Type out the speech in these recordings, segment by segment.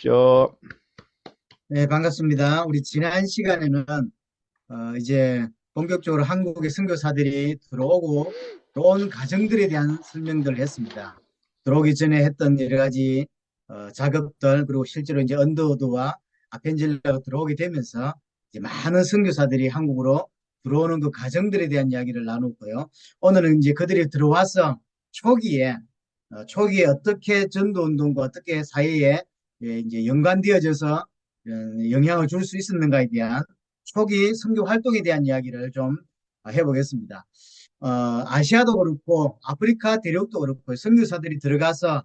저, 네, 반갑습니다. 우리 지난 시간에는 이제 본격적으로 한국의 선교사들이 들어오고 들어온 과정들에 대한 설명들을 했습니다. 들어오기 전에 했던 여러 가지 작업들, 그리고 실제로 이제 언더우드와 아펜젤러가 들어오게 되면서 이제 많은 선교사들이 한국으로 들어오는 그 과정들에 대한 이야기를 나누고요. 오늘은 이제 그들이 들어와서 초기에 초기에 어떻게 전도 운동과 어떻게 사회에 이제 연관되어져서 영향을 줄 수 있었는가에 대한 초기 선교 활동에 대한 이야기를 좀 해보겠습니다. 아시아도 그렇고 아프리카 대륙도 그렇고 선교사들이 들어가서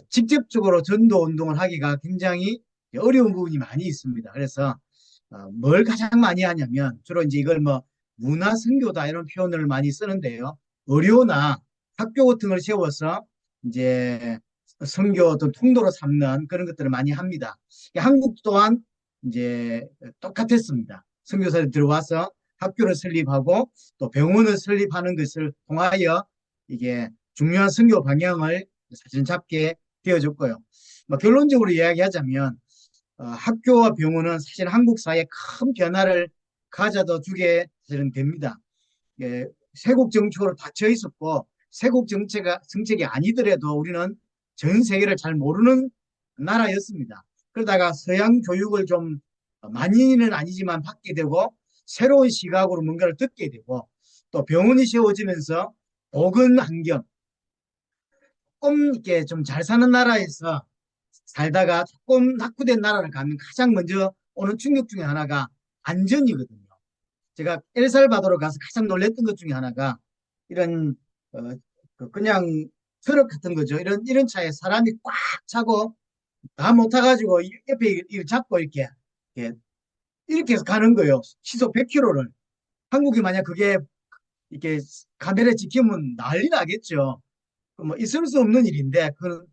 직접적으로 전도 운동을 하기가 굉장히 어려운 부분이 많이 있습니다. 그래서 뭘 가장 많이 하냐면 주로 이제 이걸 뭐 문화 선교다 이런 표현을 많이 쓰는데요. 의료나 학교 같은 걸 세워서 이제 선교 어떤 통로로 삼는 그런 것들을 많이 합니다. 한국 또한 이제 똑같았습니다. 선교사들이 들어와서 학교를 설립하고 또 병원을 설립하는 것을 통하여 이게 중요한 선교 방향을 사실 잡게 되어졌고요. 뭐 결론적으로 이야기하자면 학교와 병원은 사실 한국 사회에 큰 변화를 가져다 주게 사실은 됩니다. 예, 세국 정책으로 닫혀 있었고 세국 정책이 아니더라도 우리는 전 세계를 잘 모르는 나라였습니다. 그러다가 서양 교육을 좀 많이는 아니지만 받게 되고 새로운 시각으로 뭔가를 듣게 되고 또 병원이 세워지면서 보건 환경, 조금 이렇게 좀 잘 사는 나라에서 살다가 조금 낙후된 나라를 가면 가장 먼저 오는 충격 중에 하나가 안전이거든요. 제가 엘살바도르 가서 가장 놀랬던 것 중에 하나가 이런 어, 그냥 트럭 같은 거죠. 이런 차에 사람이 꽉 차고 다 못 타가지고 옆에 이렇게 잡고 이렇게 이렇게 해서 가는 거예요. 시속 100km를. 한국이 만약 그게 이렇게 카메라 찍히면 난리 나겠죠. 뭐 있을 수 없는 일인데 그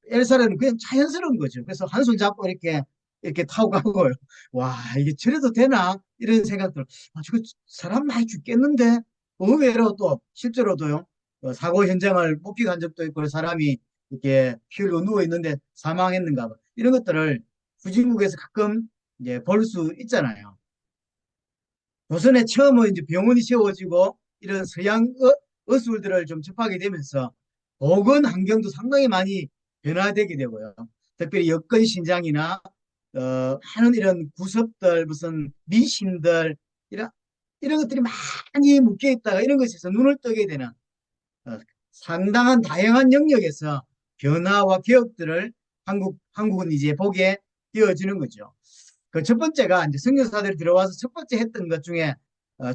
엘사는 그냥 자연스러운 거죠. 그래서 한 손 잡고 이렇게 타고 가고요. 와, 이게 저래도 되나 이런 생각들. 저거 사람 많이 죽겠는데 의외로 또 실제로도요. 사고 현장을 목격한 적도 있고 사람이 이렇게 피 흘러 누워 있는데 사망했는가 봐. 이런 것들을 후진국에서 가끔 이제 볼 수 있잖아요. 조선에 처음으로 이제 병원이 세워지고 이런 서양 어술들을 좀 접하게 되면서 보건 환경도 상당히 많이 변화되게 되고요. 특별히 여건 신장이나 하는 이런 구섭들 무슨 미신들 이런 것들이 많이 묶여 있다가 이런 것에서 눈을 뜨게 되는 상당한 다양한 영역에서 변화와 개혁들을 한국은 이제 보게 되어지는 거죠. 그 첫 번째가 이제 선교사들이 들어와서 첫 번째 했던 것 중에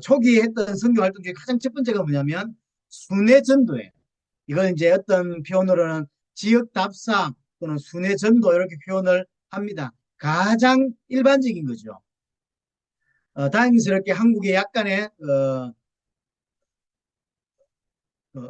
초기에 했던 선교 활동 중에 가장 첫 번째가 뭐냐면 순회 전도예요. 이걸 이제 어떤 표현으로는 지역 답사 또는 순회 전도 이렇게 표현을 합니다. 가장 일반적인 거죠. 다행스럽게 한국에 약간의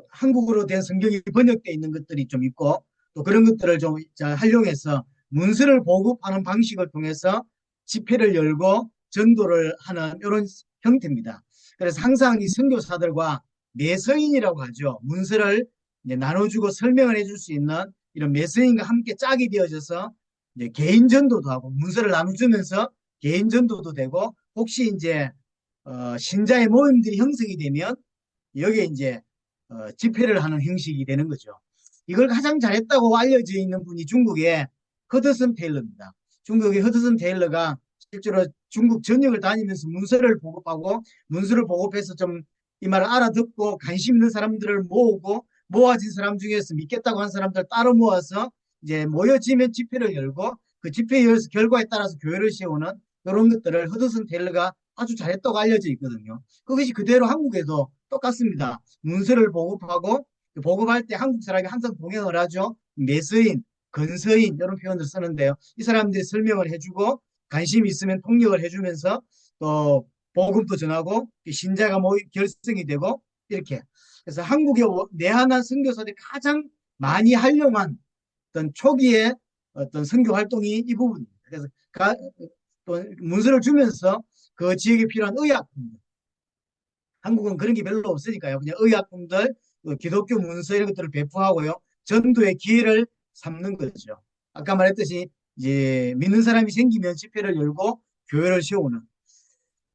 한국어로 된 성경이 번역되어 있는 것들이 좀 있고 또 그런 것들을 좀 잘 활용해서 문서를 보급하는 방식을 통해서 집회를 열고 전도를 하는 이런 형태입니다. 그래서 항상 이 선교사들과 매서인이라고 하죠. 문서를 이제 나눠주고 설명을 해줄 수 있는 이런 매서인과 함께 짝이 되어져서 이제 개인 전도도 하고 문서를 나눠주면서 개인 전도도 되고 혹시 이제 신자의 모임들이 형성이 되면 여기에 이제 집회를 하는 형식이 되는 거죠. 이걸 가장 잘했다고 알려져 있는 분이 중국의 허드슨 테일러입니다. 중국의 허드슨 테일러가 실제로 중국 전역을 다니면서 문서를 보급하고 문서를 보급해서 좀 이 말을 알아듣고 관심 있는 사람들을 모으고 모아진 사람 중에서 믿겠다고 한 사람들 따로 모아서 이제 모여지면 집회를 열고 그 집회 결과에 따라서 교회를 세우는 이런 것들을 허드슨 테일러가 아주 잘했다고 알려져 있거든요. 그것이 그대로 한국에도 똑같습니다. 문서를 보급하고 보급할 때 한국 사람이 항상 동행을 하죠. 매서인, 근서인 이런 표현을 쓰는데요. 이 사람들이 설명을 해주고 관심이 있으면 통역을 해주면서 또 복음도 전하고 신자가 결성이 되고 이렇게. 그래서 한국의 내한한 선교사들이 가장 많이 활용한 어떤 초기의 어떤 선교 활동이 이 부분입니다. 그래서 또 문서를 주면서 그 지역에 필요한 의약품들 한국은 그런 게 별로 없으니까요. 그냥 의약품들, 기독교 문서 이런 것들을 배포하고요. 전도의 기회를 삼는 거죠. 아까 말했듯이 이제 믿는 사람이 생기면 집회를 열고 교회를 세우는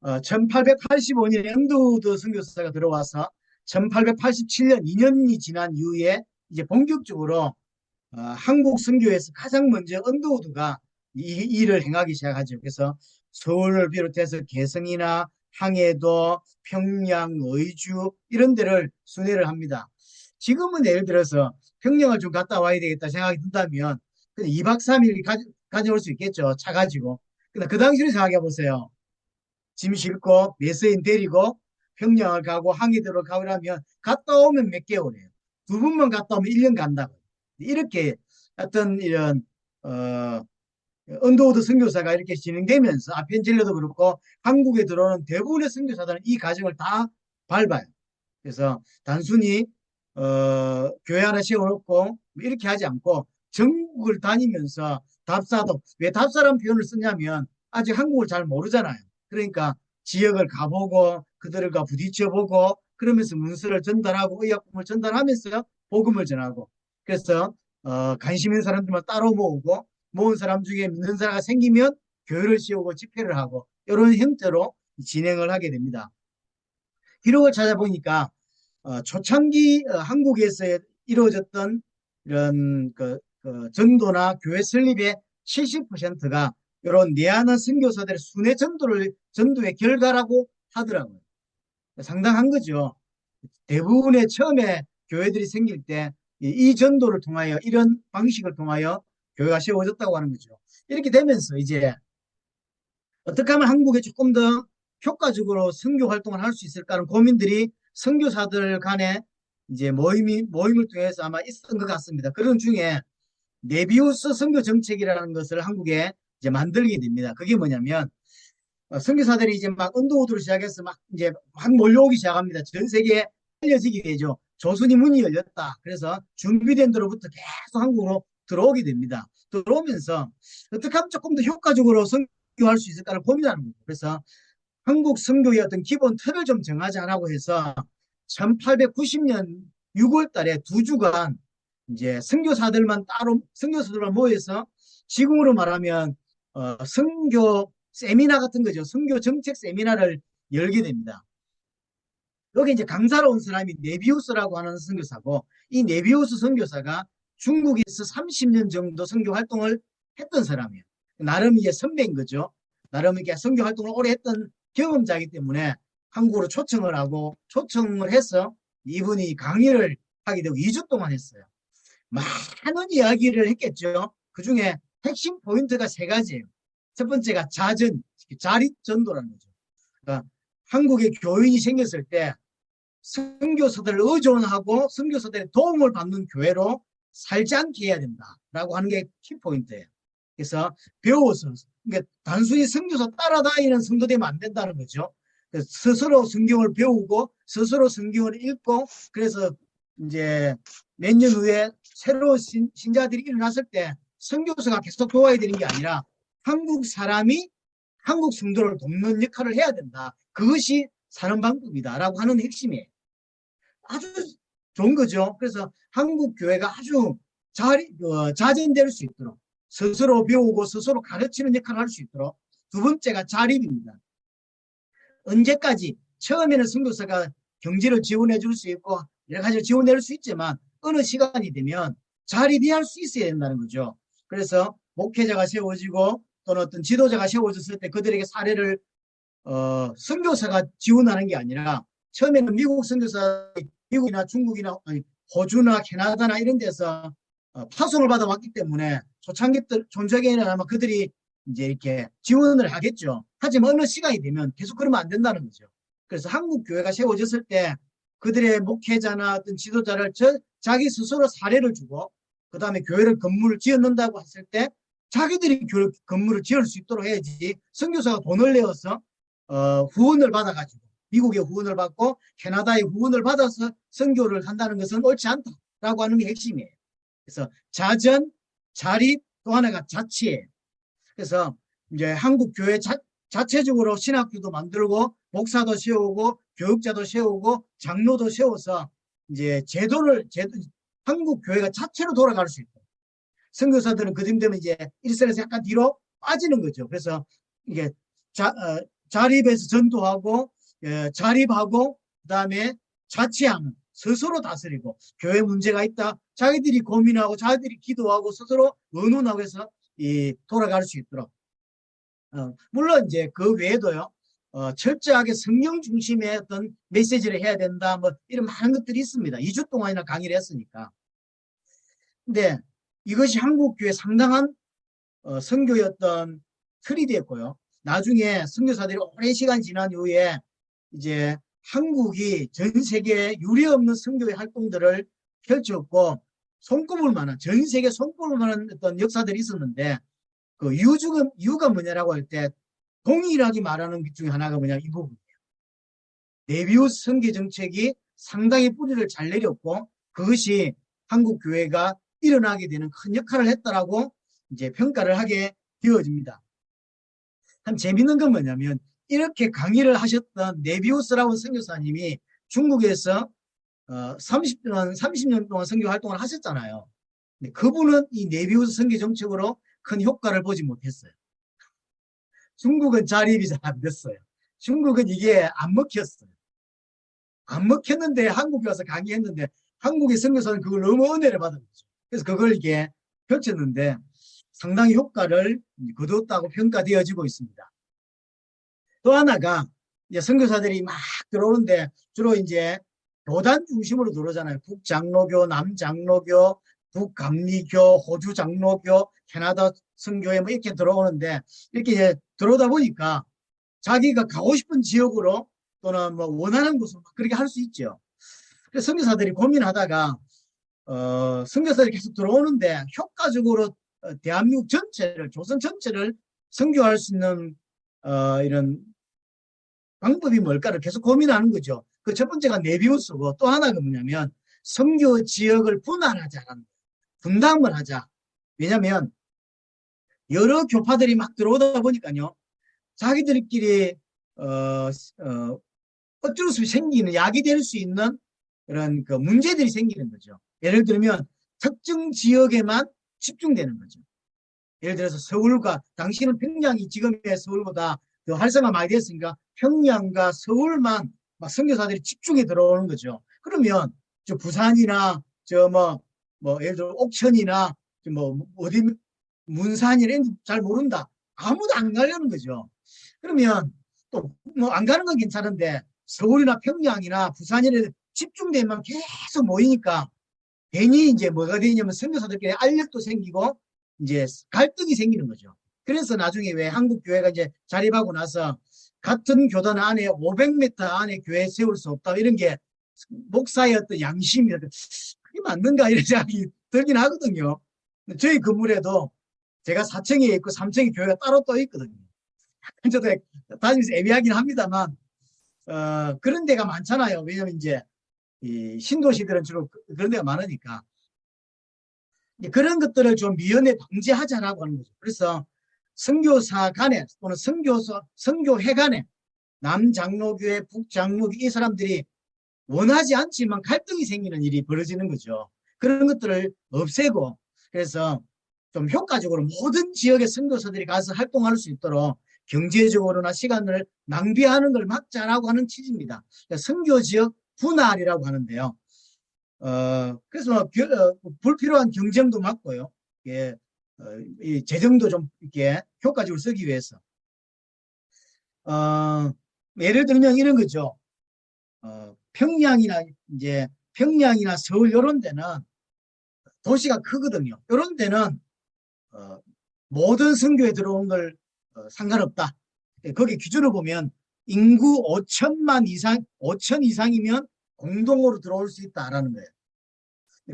1885년에 엔드우드 선교사가 들어와서 1887년 2년이 지난 이후에 이제 본격적으로 한국 선교에서 가장 먼저 언더우드가 이 일을 행하기 시작하죠. 그래서 서울을 비롯해서 개성이나 항해도, 평양, 의주 이런 데를 순회를 합니다. 지금은 예를 들어서 평양을 좀 갔다 와야 되겠다 생각이 든다면 그냥 2박 3일 가져올 수 있겠죠. 차 가지고. 근데 그 당시를 생각해 보세요. 짐 싣고 메스인 데리고 평양을 가고 항해도를 가고 하면 갔다 오면 몇 개월이에요. 두 번만 갔다 오면 1년 간다고. 이렇게 어떤 이런 언더우드 선교사가 이렇게 진행되면서 아펜젤러도 그렇고 한국에 들어오는 대부분의 선교사들은 이 과정을 다 밟아요. 그래서 단순히 교회 하나 세워놓고 이렇게 하지 않고 전국을 다니면서 답사도, 왜 답사라는 표현을 쓰냐면 아직 한국을 잘 모르잖아요. 그러니까 지역을 가보고 그들과 부딪혀보고 그러면서 문서를 전달하고 의약품을 전달하면서 복음을 전하고, 그래서 관심 있는 사람들만 따로 모으고 모은 사람 중에 믿는 사람이 생기면 교회를 세우고 집회를 하고 이런 형태로 진행을 하게 됩니다. 기록을 찾아보니까 초창기 한국에서 이루어졌던 이런 전도나 교회 설립의 70%가 이런 내한한 선교사들의 순회 전도의 결과라고 하더라고요. 상당한 거죠. 대부분의 처음에 교회들이 생길 때 이 전도를 통하여 이런 방식을 통하여 교회가 세워졌다고 하는 거죠. 이렇게 되면서 이제 어떻게 하면 한국에 조금 더 효과적으로 선교 활동을 할 수 있을까 하는 고민들이 선교사들 간에 이제 모임을 통해서 아마 있었던 것 같습니다. 그런 중에 네비우스 선교 정책이라는 것을 한국에 이제 만들게 됩니다. 그게 뭐냐면 선교사들이 이제 막 언더우드로 시작해서 막 이제 막 몰려오기 시작합니다. 전 세계에 알려지게 되죠. 조선이 문이 열렸다. 그래서 준비된 데로부터 계속 한국으로 들어오게 됩니다. 들어오면서 어떻게 하면 조금 더 효과적으로 선교할 수 있을까를 고민하는 거죠. 그래서 한국 선교의 어떤 기본 틀을 좀 정하자라고 해서 1890년 6월 달에 2주간 이제 선교사들만 모여서 지금으로 말하면 선교 세미나 같은 거죠. 선교 정책 세미나를 열게 됩니다. 여기 이제 강사로 온 사람이 네비우스라고 하는 선교사고, 이 네비우스 선교사가 중국에서 30년 정도 선교 활동을 했던 사람이에요. 나름 이제 선배인 거죠. 나름 이렇게 선교 활동을 오래 했던 경험자이기 때문에 한국으로 초청을 해서 이분이 강의를 하게 되고 2주 동안 했어요. 많은 이야기를 했겠죠. 그 중에 핵심 포인트가 세 가지예요. 첫 번째가 자립전도라는 거죠. 그러니까 한국에 교인이 생겼을 때 선교사들을 의존하고 선교사들의 도움을 받는 교회로 살지 않게 해야 된다라고 하는 게 키포인트예요. 그래서 배워서, 그러니까 단순히 선교사 따라다니는 성도 되면 안 된다는 거죠. 스스로 성경을 배우고 스스로 성경을 읽고, 그래서 이제 몇 년 후에 새로운 신자들이 일어났을 때 선교사가 계속 도와야 되는 게 아니라 한국 사람이 한국 성도를 돕는 역할을 해야 된다. 그것이 사는 방법이다라고 하는 핵심이에요. 아주 좋은 거죠. 그래서 한국 교회가 아주 자전될 수 있도록 스스로 배우고 스스로 가르치는 역할을 할 수 있도록. 두 번째가 자립입니다. 언제까지? 처음에는 선교사가 경제를 지원해 줄 수 있고 여러 가지를 지원해 줄 수 있지만 어느 시간이 되면 자립이 할 수 있어야 된다는 거죠. 그래서 목회자가 세워지고 또는 어떤 지도자가 세워졌을 때 그들에게 사례를 선교사가 지원하는 게 아니라, 처음에는 미국 선교사, 미국이나 중국이나 아니 호주나 캐나다나 이런 데서 파송을 받아왔기 때문에 초창기에는 아마 그들이 이제 이렇게 지원을 하겠죠. 하지만 어느 시간이 되면 계속 그러면 안 된다는 거죠. 그래서 한국 교회가 세워졌을 때 그들의 목회자나 어떤 지도자를 자기 스스로 사례를 주고, 그 다음에 건물을 지어놓는다고 했을 때 자기들이 건물을 지을 수 있도록 해야지, 선교사가 돈을 내어서 후원을 받아가지고 미국의 후원을 받고 캐나다의 후원을 받아서 선교를 한다는 것은 옳지 않다라고 하는 게 핵심이에요. 그래서 자립, 또 하나가 자치예요. 그래서 이제 한국 교회 자체적으로 신학교도 만들고 목사도 세우고 교육자도 세우고 장로도 세워서 이제 한국 교회가 자체로 돌아갈 수 있고, 선교사들은 그쯤 되면 이제 일선에서 약간 뒤로 빠지는 거죠. 그래서 이게 자립해서 전도하고 자립하고 그다음에 자치하는 스스로 다스리고 교회 문제가 있다. 자기들이 고민하고 자기들이 기도하고 스스로 의논하고 해서 돌아갈 수 있도록. 물론 이제 그 외에도요. 철저하게 성령 중심의 어떤 메시지를 해야 된다. 뭐 이런 많은 것들이 있습니다. 2주 동안이나 강의를 했으니까. 근데 이것이 한국교회 상당한 선교였던 틀이 됐고요. 나중에 선교사들이 오랜 시간 지난 이후에 이제 한국이 전 세계에 유례없는 선교의 활동들을 펼쳤고 손꼽을 만한 전 세계 손꼽을 만한 어떤 역사들이 있었는데 그 이유가 뭐냐라고 할 때 동일하게 말하는 것 중에 하나가 뭐냐 이 부분이에요. 네비우스 선교 정책이 상당히 뿌리를 잘 내렸고 그것이 한국 교회가 일어나게 되는 큰 역할을 했다라고 이제 평가를 하게 되어집니다. 참 재밌는 건 뭐냐면 이렇게 강의를 하셨던 네비우스라고 선교사님이 중국에서 30년 동안 선교 활동을 하셨잖아요. 근데 그분은 이 네비우스 선교 정책으로 큰 효과를 보지 못했어요. 중국은 자립이 잘 안 됐어요. 중국은 이게 안 먹혔어요. 안 먹혔는데 한국에 와서 강의했는데 한국의 선교사는 그걸 너무 은혜를 받은 거죠. 그래서 그걸 이게 펼쳤는데 상당히 효과를 거두었다고 평가되어지고 있습니다. 또 하나가 이제 선교사들이 막 들어오는데 주로 이제 교단 중심으로 들어오잖아요. 북장로교, 남장로교, 북감리교, 호주 장로교, 캐나다 선교회 뭐 이렇게 들어오는데 이렇게 이제 들어오다 보니까 자기가 가고 싶은 지역으로 또는 뭐 원하는 곳으로 그렇게 할 수 있죠. 그래서 선교사들이 고민하다가 선교사들이 계속 들어오는데 효과적으로 대한민국 전체를 조선 전체를 선교할 수 있는 이런 방법이 뭘까를 계속 고민하는 거죠. 그 첫 번째가 네비우스고 또 하나가 뭐냐면 선교 지역을 분할하자는 분담을 하자. 왜냐하면 여러 교파들이 막 들어오다 보니까요. 자기들끼리 어쩔 수 없이 생기는 약이 될 수 있는 그런 그 문제들이 생기는 거죠. 예를 들면 특정 지역에만 집중되는 거죠. 예를 들어서 서울과 당신은 평양이 지금의 서울보다 더 활성화 많이 됐으니까 평양과 서울만 막 선교사들이 집중해 들어오는 거죠. 그러면 저 부산이나 저 뭐 예를 들어 옥천이나 뭐 어디 문산이나 잘 모른다. 아무도 안 가려는 거죠. 그러면 또 뭐 안 가는 건 괜찮은데 서울이나 평양이나 부산이나 집중되면 계속 모이니까 괜히 이제 뭐가 되냐면 선교사들끼리 알력도 생기고 이제 갈등이 생기는 거죠. 그래서 나중에 왜 한국 교회가 이제 자립하고 나서 같은 교단 안에 500m 안에 교회 세울 수 없다 이런 게 목사의 어떤 양심이 그게 맞는가 이런 생각이 들긴 하거든요. 저희 건물에도 제가 4층에 있고 3층에 교회가 따로 또 있거든요. 저도 다니면서 애매하긴 합니다만 그런 데가 많잖아요. 왜냐면 이제 이 신도시들은 주로 그런 데가 많으니까 그런 것들을 좀 미연에 방지하자라고 하는 거죠. 그래서 선교사 간에 또는 선교회 간에 남장로교회, 북장로교회 이 사람들이 원하지 않지만 갈등이 생기는 일이 벌어지는 거죠. 그런 것들을 없애고 그래서 좀 효과적으로 모든 지역의 선교사들이 가서 활동할 수 있도록 경제적으로나 시간을 낭비하는 걸 막자라고 하는 취지입니다. 선교 지역 분할이라고 하는데요. 그래서 불필요한 경쟁도 막고요. 예, 이 재정도 좀 이렇게 효과적으로 쓰기 위해서. 예를 들면 이런 거죠. 평양이나 서울 이런 데는 도시가 크거든요. 이런 데는 모든 선교에 들어온 걸 상관없다. 거기 기준을 보면 인구 5천 이상이면 공동으로 들어올 수 있다라는 거예요.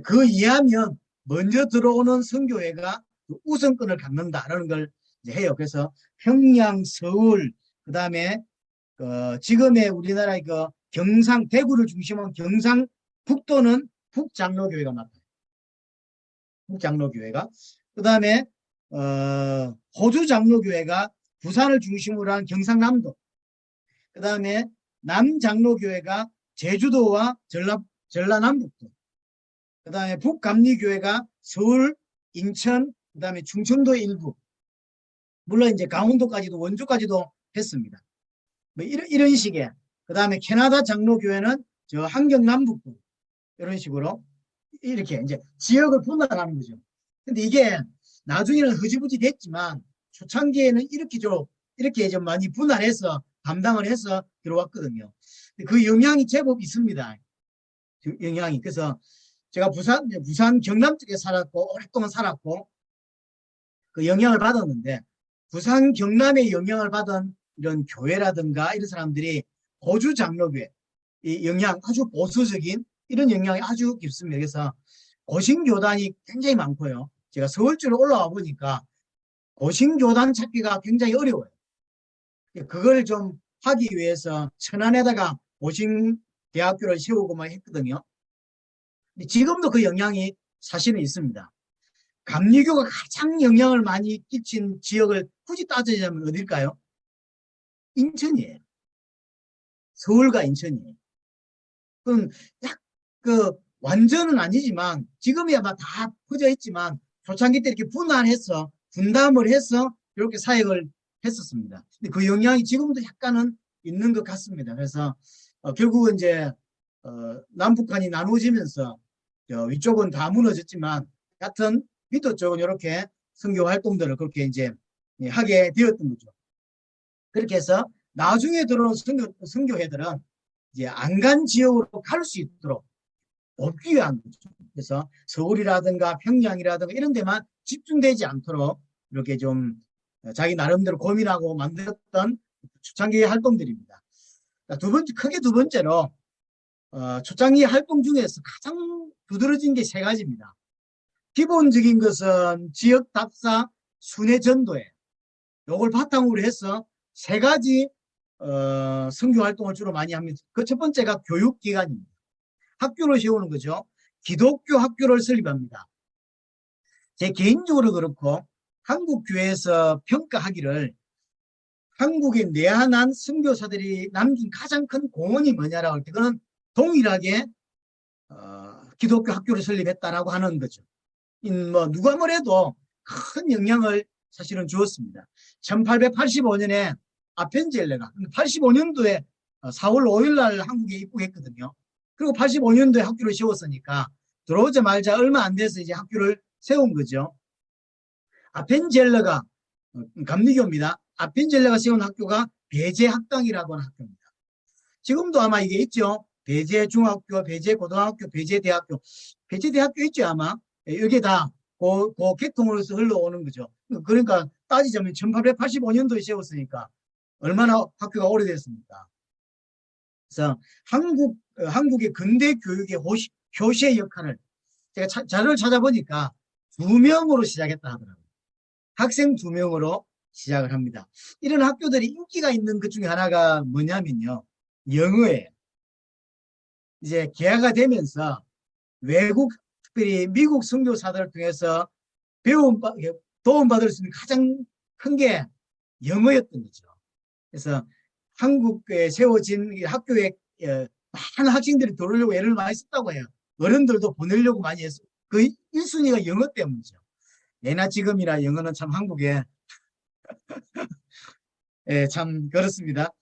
그 이하면 먼저 들어오는 선교회가 우선권을 갖는다라는 걸 이제 해요. 그래서 평양, 서울, 그 다음에 지금의 우리나라의 그 경상, 대구를 중심으로 경상북도는 북장로교회가 맡아요. 북장로교회가. 그 다음에 호주장로교회가 부산을 중심으로 한 경상남도. 그 다음에 남장로교회가 제주도와 전라남북도. 그 다음에 북감리교회가 서울, 인천, 그다음에 충청도 일부, 물론 이제 강원도까지도 원주까지도 했습니다. 뭐 이런 식의. 그다음에 캐나다 장로교회는 저 한경 남북부 이런 식으로 이렇게 이제 지역을 분할하는 거죠. 근데 이게 나중에는 흐지부지 됐지만 초창기에는 이렇게 좀 많이 분할해서 담당을 해서 들어왔거든요. 그 영향이 제법 있습니다. 그 영향이. 그래서 제가 부산 경남 쪽에 살았고 오랫동안 살았고 그 영향을 받았는데 부산 경남의 영향을 받은 이런 교회라든가 이런 사람들이 호주 장로교회 이 영향 아주 보수적인 이런 영향이 아주 깊습니다. 그래서 고신교단이 굉장히 많고요. 제가 서울 쪽으로 올라와 보니까 고신교단 찾기가 굉장히 어려워요. 그걸 좀 하기 위해서 천안에다가 고신대학교를 세우고만 했거든요. 지금도 그 영향이 사실은 있습니다. 감리교가 가장 영향을 많이 끼친 지역을 굳이 따지자면 어딜까요? 인천이에요. 서울과 인천이에요. 그럼 완전은 아니지만 지금이야 다 퍼져 있지만 초창기 때 이렇게 분할해서 분담을 해서 이렇게 사역을 했었습니다. 근데 그 영향이 지금도 약간은 있는 것 같습니다. 그래서 결국은 이제 남북한이 나누어지면서 위쪽은 다 무너졌지만 같은 밑도 쪽은 이렇게 선교 활동들을 그렇게 이제 하게 되었던 거죠. 그렇게 해서 나중에 들어온 선교회들은 이제 안 간 지역으로 갈 수 있도록 돕기 위한 거죠. 그래서 서울이라든가 평양이라든가 이런 데만 집중되지 않도록 이렇게 좀 자기 나름대로 고민하고 만들었던 초창기 활동들입니다. 크게 두 번째로 초창기 활동 중에서 가장 두드러진 게 세 가지입니다. 기본적인 것은 지역 답사 순회 전도에 요걸 바탕으로 해서 세 가지 선교 활동을 주로 많이 합니다. 그 첫 번째가 교육기관입니다. 학교를 세우는 거죠. 기독교 학교를 설립합니다. 제 개인적으로 그렇고 한국 교회에서 평가하기를 한국의 내한한 선교사들이 남긴 가장 큰 공헌이 뭐냐라고 할 때 그거는 동일하게 기독교 학교를 설립했다라고 하는 거죠. 뭐 누가 뭐래도 큰 영향을 사실은 주었습니다. 1885년에 아펜젤레가 85년도에 4월 5일 날 한국에 입국했거든요. 그리고 85년도에 학교를 세웠으니까 들어오자마자 얼마 안 돼서 이제 학교를 세운 거죠. 아펜젤레가 감리교입니다. 아펜젤레가 세운 학교가 배제학당이라고 하는 학교입니다. 지금도 아마 이게 있죠. 배제중학교, 배제고등학교, 배제대학교. 배제대학교 있죠 아마. 이게 다 그 계통으로서 흘러오는 거죠. 그러니까 따지자면 1885년도에 세웠으니까 얼마나 학교가 오래됐습니까? 그래서 한국의 근대 교육의 효시의 역할을 제가 자료를 찾아보니까 2명으로 시작했다 하더라고요. 학생 2명으로 시작을 합니다. 이런 학교들이 인기가 있는 것 중에 하나가 뭐냐면요. 영어예요. 이제 개화가 되면서 외국, 특별히 미국 선교사들을 통해서 도움받을 수 있는 가장 큰 게 영어였던 거죠. 그래서 한국에 세워진 학교에 많은 학생들이 들어오려고 애를 많이 썼다고 해요. 어른들도 보내려고 많이 했어요. 그 1순위가 영어 때문이죠. 예나 지금이나 영어는 참 한국에 참 그렇습니다.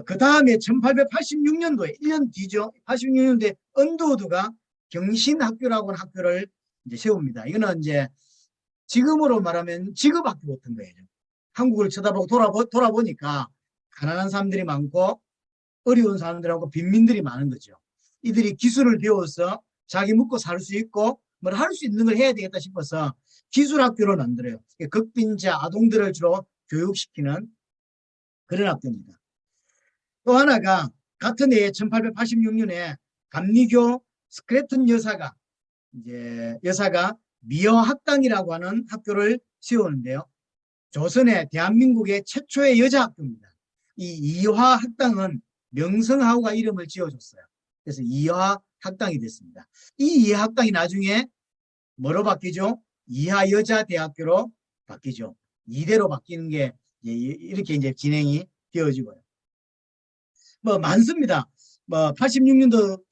그 다음에 1886년도에 1년 뒤죠. 86년도에 언더우드가 경신학교라고 하는 학교를 이제 세웁니다. 이거는 이제 지금으로 말하면 직업학교 같은 거예요. 한국을 쳐다보고 돌아보니까 가난한 사람들이 많고 어려운 사람들하고 빈민들이 많은 거죠. 이들이 기술을 배워서 자기 먹고 살 수 있고 뭘 할 수 있는 걸 해야 되겠다 싶어서 기술학교를 만들어요. 극빈자 아동들을 주로 교육시키는 그런 학교입니다. 또 하나가 같은 해에 1886년에 감리교 스크래튼 여사가 미어학당이라고 하는 학교를 세우는데요. 조선의 대한민국의 최초의 여자 학교입니다. 이 이화 학당은 명성하우가 이름을 지어줬어요. 그래서 이화 학당이 됐습니다. 이 이화 학당이 나중에 뭐로 바뀌죠? 이하 여자대학교로 바뀌죠. 이대로 바뀌는 게 이렇게 이제 진행이 되어지고요. 뭐 많습니다. 뭐 86년도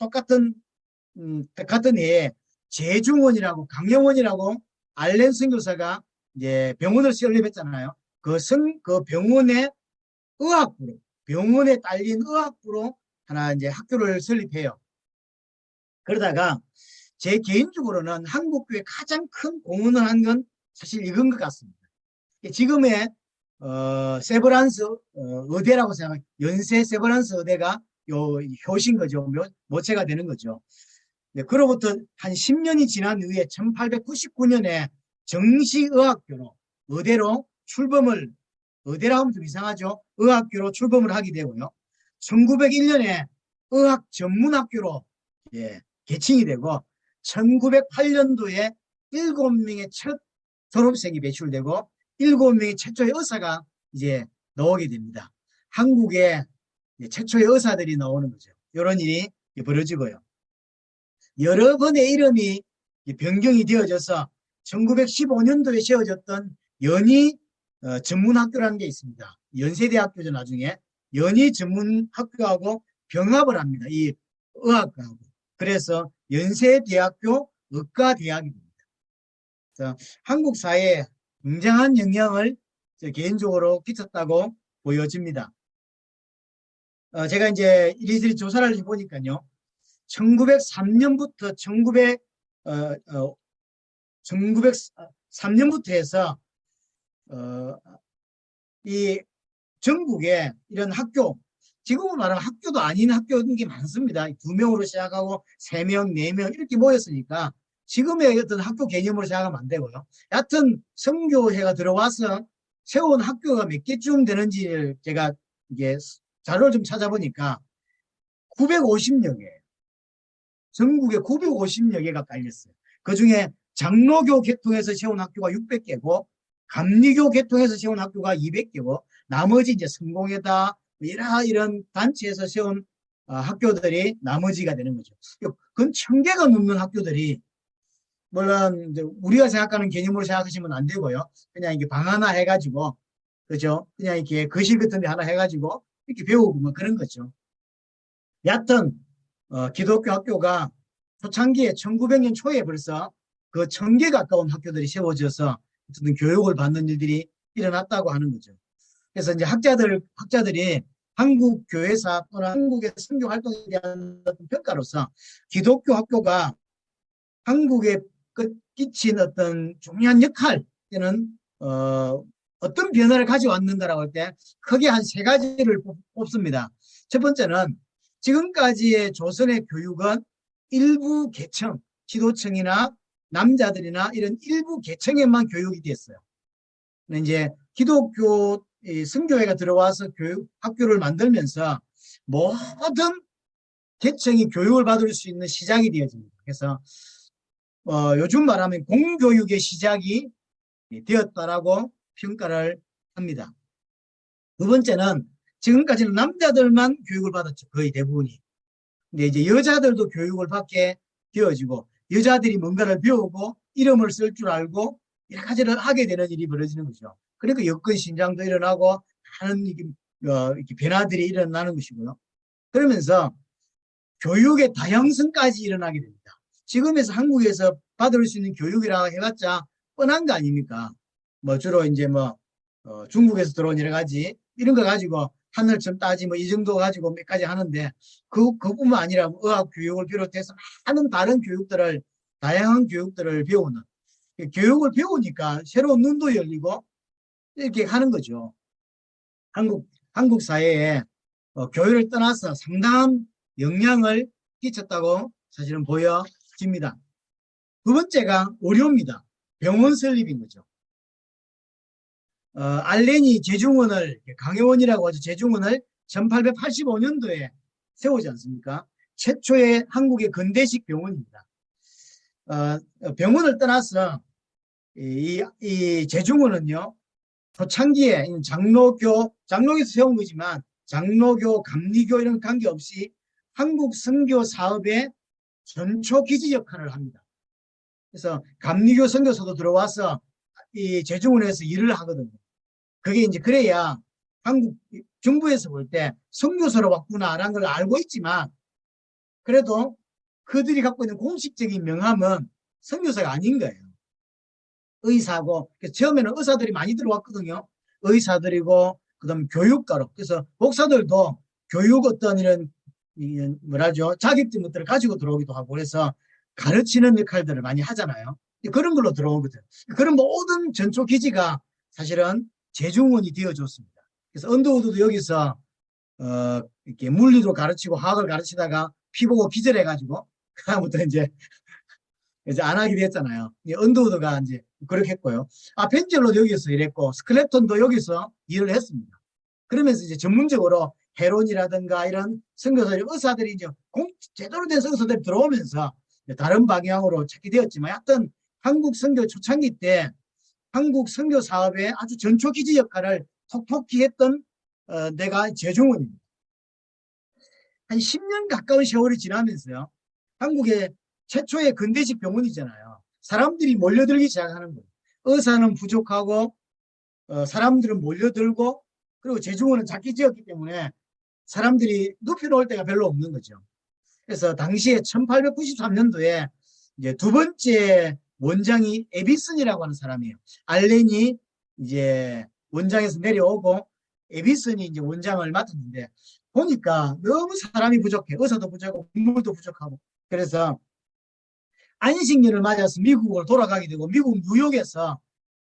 같은 해에 재중원이라고 강영원이라고 알렌 선교사가 이제 병원을 설립했잖아요. 그 병원의 의학부로, 병원에 딸린 의학부로 하나 이제 학교를 설립해요. 그러다가 제 개인적으로는 한국교회 가장 큰 공헌을 한 건 사실 이건 것 같습니다. 지금의 세브란스 의대라고 생각하면 연세 세브란스 의대가 요 효신 거죠. 모체가 되는 거죠. 네, 그로부터 한 10년이 지난 후에 1899년에 정시의학교로 의대로 출범을, 의대라고 하면 좀 이상하죠. 의학교로 출범을 하게 되고요. 1901년에 의학 전문학교로 예, 개칭이 되고 1908년도에 7명의 첫 졸업생이 배출되고 7명의 최초의 의사가 이제 나오게 됩니다. 한국에 최초의 의사들이 나오는 거죠. 이런 일이 벌어지고요. 여러 번의 이름이 변경이 되어져서 1915년도에 세워졌던 연희 전문학교라는 게 있습니다. 연세대학교죠. 나중에 연희 전문학교하고 병합을 합니다. 이 의학과하고. 그래서 연세대학교 의과대학이 됩니다. 한국 사회에 굉장한 영향을 개인적으로 끼쳤다고 보여집니다. 제가 이제 이리저리 조사를 해보니까요. 1903년부터 1903년부터 해서 이 전국에 이런 학교, 지금은 말하면 학교도 아닌 학교인 게 많습니다. 2명으로 시작하고 3명, 4명 이렇게 모였으니까 지금의 어떤 학교 개념으로 생각하면 안 되고요. 여하튼 선교회가 들어와서 세운 학교가 몇 개쯤 되는지를 제가 이게 자료를 좀 찾아보니까 950여 개. 전국에 950여 개가 깔렸어요. 그중에 장로교 계통에서 세운 학교가 600개고 감리교 계통에서 세운 학교가 200개고 나머지 이제 성공회다 이런 단체에서 세운 학교들이 나머지가 되는 거죠. 그건 1000개가 넘는 학교들이, 물론 이제 우리가 생각하는 개념으로 생각하시면 안 되고요. 그냥 이게 방 하나 해가지고, 그죠? 그냥 이렇게 거실 같은 데 하나 해가지고 이렇게 배우고 뭐 그런 거죠. 여하튼 기독교 학교가 초창기에 1900년 초에 벌써 그 1000개 가까운 학교들이 세워져서 어떤 교육을 받는 일들이 일어났다고 하는 거죠. 그래서 이제 학자들이 한국 교회사 또는 한국의 선교 활동에 대한 평가로서 기독교 학교가 한국에 끼친 어떤 중요한 역할 때는 어떤 변화를 가져왔는가라고 할 때 크게 한 3가지를 뽑습니다. 첫 번째는 지금까지의 조선의 교육은 일부 계층, 지도층이나 남자들이나 이런 일부 계층에만 교육이 됐어요. 근데 이제 기독교 선교회가 들어와서 학교를 만들면서 모든 계층이 교육을 받을 수 있는 시작이 되어집니다. 그래서 요즘 말하면 공교육의 시작이 되었다라고 평가를 합니다. 두 번째는 지금까지는 남자들만 교육을 받았죠. 거의 대부분이. 근데 이제 여자들도 교육을 받게 되어지고 여자들이 뭔가를 배우고 이름을 쓸 줄 알고 여러 가지를 하게 되는 일이 벌어지는 거죠. 그러니까 여권 신장도 일어나고 많은 이렇게 변화들이 일어나는 것이고요. 그러면서 교육의 다양성까지 일어나게 됩니다. 지금에서 한국에서 받을 수 있는 교육이라고 해봤자 뻔한 거 아닙니까? 뭐 주로 이제 뭐 중국에서 들어온 여러 가지 이런 거 가지고 하늘점 따지 뭐 이 정도 가지고 몇 가지 하는데 그뿐만 아니라 의학 교육을 비롯해서 많은 다른 교육들을, 다양한 교육들을 배우는, 교육을 배우니까 새로운 눈도 열리고 이렇게 하는 거죠. 한국 사회에 교육을 떠나서 상당한 영향을 끼쳤다고 사실은 보여집니다. 두 번째가 의료입니다. 병원 설립인 거죠. 알렌이 제중원을, 강혜원이라고 하죠. 제중원을 1885년도에 세우지 않습니까? 최초의 한국의 근대식 병원입니다. 병원을 떠나서 이 제중원은요, 초창기에 장로교에서 세운 거지만 장로교, 감리교 이런 관계없이 한국 선교 사업의 전초 기지 역할을 합니다. 그래서 감리교 선교사도 들어와서 이 제중원에서 일을 하거든요. 그게 이제 그래야 한국 정부에서 볼 때 선교사로 왔구나라는 걸 알고 있지만 그래도 그들이 갖고 있는 공식적인 명함은 선교사가 아닌 거예요. 의사고, 처음에는 의사들이 많이 들어왔거든요. 의사들이고, 그다음 교육가로. 그래서 목사들도 교육 어떤 이런, 뭐라죠? 자격증 것들을 가지고 들어오기도 하고, 그래서 가르치는 역할들을 많이 하잖아요. 그런 걸로 들어오거든. 그런 모든 전초 기지가 사실은 재중원이 되어줬습니다. 그래서 언더우드도 여기서 이렇게 물리도 가르치고 화학을 가르치다가 피 보고 기절해가지고 그다음부터 이제 안 하게 됐잖아요. 언더우드가 이제 그렇게 했고요. 펜젤로도 여기서 일했고 스클랩톤도 여기서 일을 했습니다. 그러면서 이제 전문적으로 해론이라든가 이런 선교사들, 의사들이 이제 제대로 된 선교사들이 들어오면서 다른 방향으로 찾게 되었지만, 하여튼 한국 선교 초창기 때 한국 선교 사업의 아주 전초 기지 역할을 톡톡히 했던 내가 재종원입니다. 한 10년 가까운 세월이 지나면서요, 한국의 최초의 근대식 병원이잖아요. 사람들이 몰려들기 시작하는 거예요. 의사는 부족하고 사람들은 몰려들고, 그리고 재중원은 작게 지었기 때문에 사람들이 눕혀놓을 데가 별로 없는 거죠. 그래서 당시에 1893년도에 이제 두 번째 원장이 에비슨이라고 하는 사람이에요. 알렌이 이제 원장에서 내려오고 에비슨이 이제 원장을 맡았는데, 보니까 너무 사람이 부족해. 의사도 부족하고 국물도 부족하고. 그래서 안식년을 맞아서 미국으로 돌아가게 되고, 미국 뉴욕에서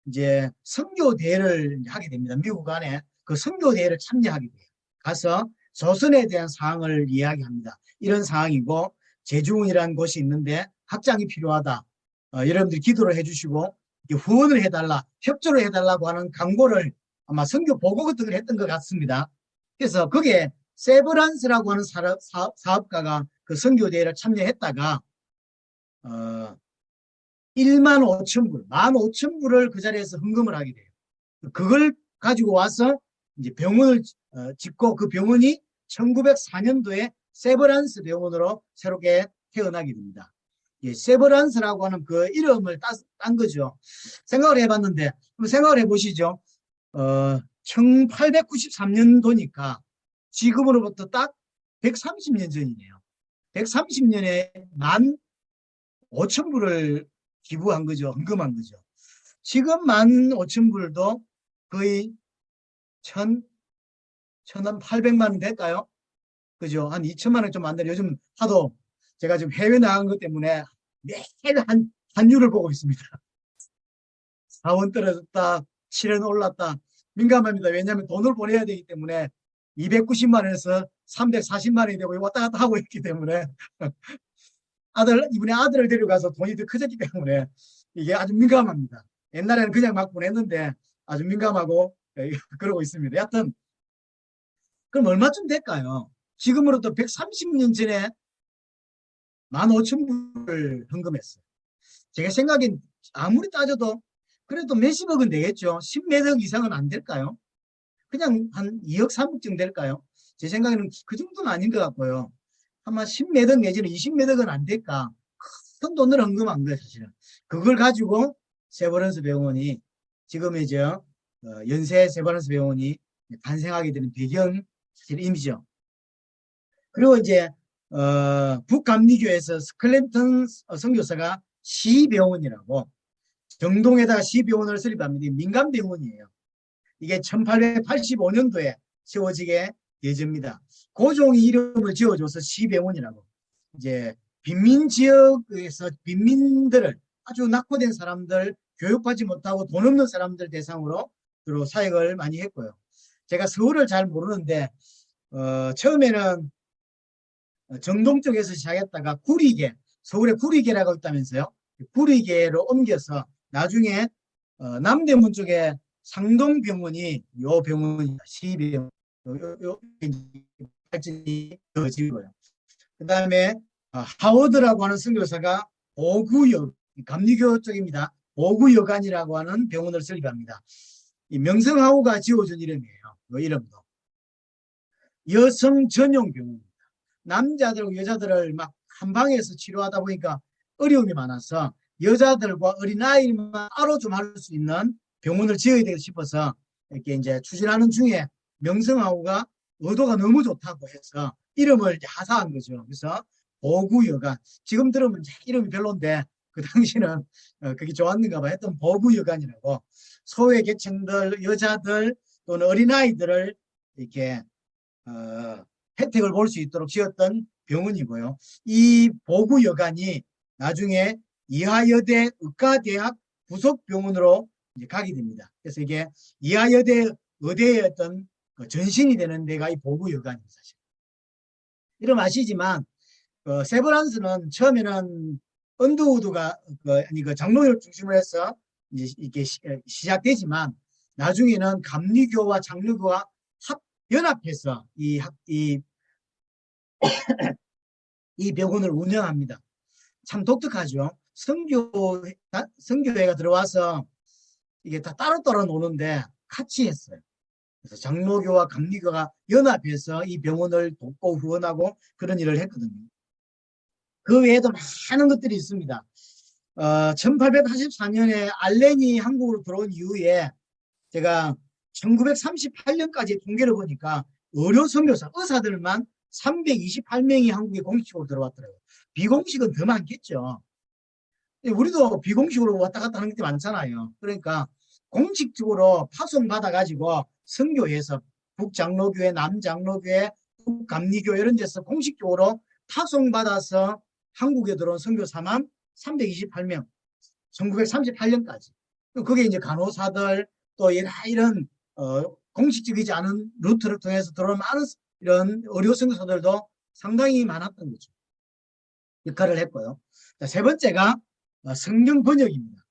이제 선교 대회를 하게 됩니다. 미국 안에 그 선교 대회를 참여하게 돼요. 가서 조선에 대한 사항을 이야기합니다. 이런 상황이고 제주원이라는 곳이 있는데 확장이 필요하다. 여러분들이 기도를 해주시고 후원을 해달라, 협조를 해달라고 하는 강구를 아마 선교 보고 같은 걸 했던 것 같습니다. 그래서 그게 세브란스라고 하는 사업가가 그 선교 대회를 참여했다가 1만 5천 불, 15,000불을 그 자리에서 헌금을 하게 돼요. 그걸 가지고 와서 이제 병원을 짓고, 그 병원이 1904년도에 세브란스 병원으로 새롭게 태어나게 됩니다. 예, 세브란스라고 하는 그 이름을 딴 거죠. 생각을 해봤는데, 한번 생각을 해보시죠. 1893년도니까 지금으로부터 딱 130년 전이네요. 130년에 15,000불을 기부한 거죠. 헌금한 거죠. 지금 15,000불도 거의 1,800만 원 될까요? 그죠? 한 2천만 원 좀 안 돼요. 요즘 하도 제가 지금 해외 나간 것 때문에 매일 환율을 보고 있습니다. 4원 떨어졌다, 7원 올랐다. 민감합니다. 왜냐하면 돈을 보내야 되기 때문에 290만 원에서 340만 원이 되고 왔다 갔다 하고 있기 때문에 이번에 아들을 데려가서 돈이 더 커졌기 때문에 이게 아주 민감합니다. 옛날에는 그냥 막 보냈는데 아주 민감하고 그러고 있습니다. 여하튼 그럼 얼마쯤 될까요? 지금으로부터 130년 전에 15,000불을 헌금했어요. 제가 생각엔 아무리 따져도 그래도 몇십억은 되겠죠. 10몇억 이상은 안 될까요? 그냥 한 2억 3억 정도 될까요? 제 생각에는 그 정도는 아닌 것 같고요. 아마 10몇억 내지는 20몇억은 안 될까. 큰 돈을 헌금한 거예요, 사실은. 그걸 가지고 세브란스 병원이 지금의 연세 세브란스 병원이 탄생하게 되는 배경 사실임이죠. 그리고 이제 북감리교에서 스클랜턴 선교사가 시병원이라고 정동에다가 시병원을 설립합니다. 민간병원이에요. 이게 1885년도에 세워지게 예정입니다. 고종이 이름을 지어줘서 시병원이라고. 이제 빈민 지역에서 빈민들을, 아주 낙후된 사람들, 교육받지 못하고 돈 없는 사람들 대상으로 주로 사역을 많이 했고요. 제가 서울을 잘 모르는데 처음에는 정동 쪽에서 시작했다가 구리계, 서울에 구리계라고 있다면서요. 구리계로 옮겨서 나중에 남대문 쪽에 상동병원이 요 병원이 시병원 발전이 되어지고요. 그 다음에 하워드라고 하는 선교사가 오구여, 감리교 쪽입니다. 오구여관이라고 하는 병원을 설립합니다. 이 명성하우가 지어준 이름이에요. 이 이름도. 여성 전용 병원입니다. 남자들과 여자들을 막 한 방에서 치료하다 보니까 어려움이 많아서 여자들과 어린아이만 따로 좀 할 수 있는 병원을 지어야 되겠다 싶어서 이렇게 이제 추진하는 중에 명성하우가 의도가 너무 좋다고 해서 이름을 하사한 거죠. 그래서 오구여관. 지금 들으면 이름이 별론데 그 당시는 그게 좋았는가 봐. 했던 보부여관이라고 소외 계층들, 여자들 또는 어린아이들을 이렇게 혜택을 볼 수 있도록 지었던 병원이고요. 이 보부여관이 나중에 이화여대 의과대학 부속병원으로 이제 가게 됩니다. 그래서 이게 이화여대 의대의 어떤 전신이 되는 데가 이 보부여관입니다. 사실. 이름 아시지만 세브란스는 처음에는 언더우드가 아니 그 장로교를 중심으로 해서 이제 이렇게 시작되지만 나중에는 감리교와 장로교와 연합해서 이 병원을 운영합니다. 참 독특하죠. 선교회가 들어와서 이게 다 따로따로 노는데 같이 했어요. 그래서 장로교와 감리교가 연합해서 이 병원을 돕고 후원하고 그런 일을 했거든요. 그 외에도 많은 것들이 있습니다. 1884년에 알렌이 한국으로 들어온 이후에 제가 1938년까지 통계를 보니까 의료 선교사, 의사들만 328명이 한국에 공식적으로 들어왔더라고요. 비공식은 더 많겠죠. 우리도 비공식으로 왔다 갔다 하는 게 많잖아요. 그러니까 공식적으로 파송받아가지고 선교회에서 북장로교회, 남장로교회, 북감리교 이런 데서 공식적으로 파송받아서 한국에 들어온 선교사만 328명, 1938년까지. 그게 이제 간호사들 또 이런 공식적이지 않은 루트를 통해서 들어온 많은 이런 의료 선교사들도 상당히 많았던 거죠. 역할을 했고요. 자, 세 번째가 성경 번역입니다.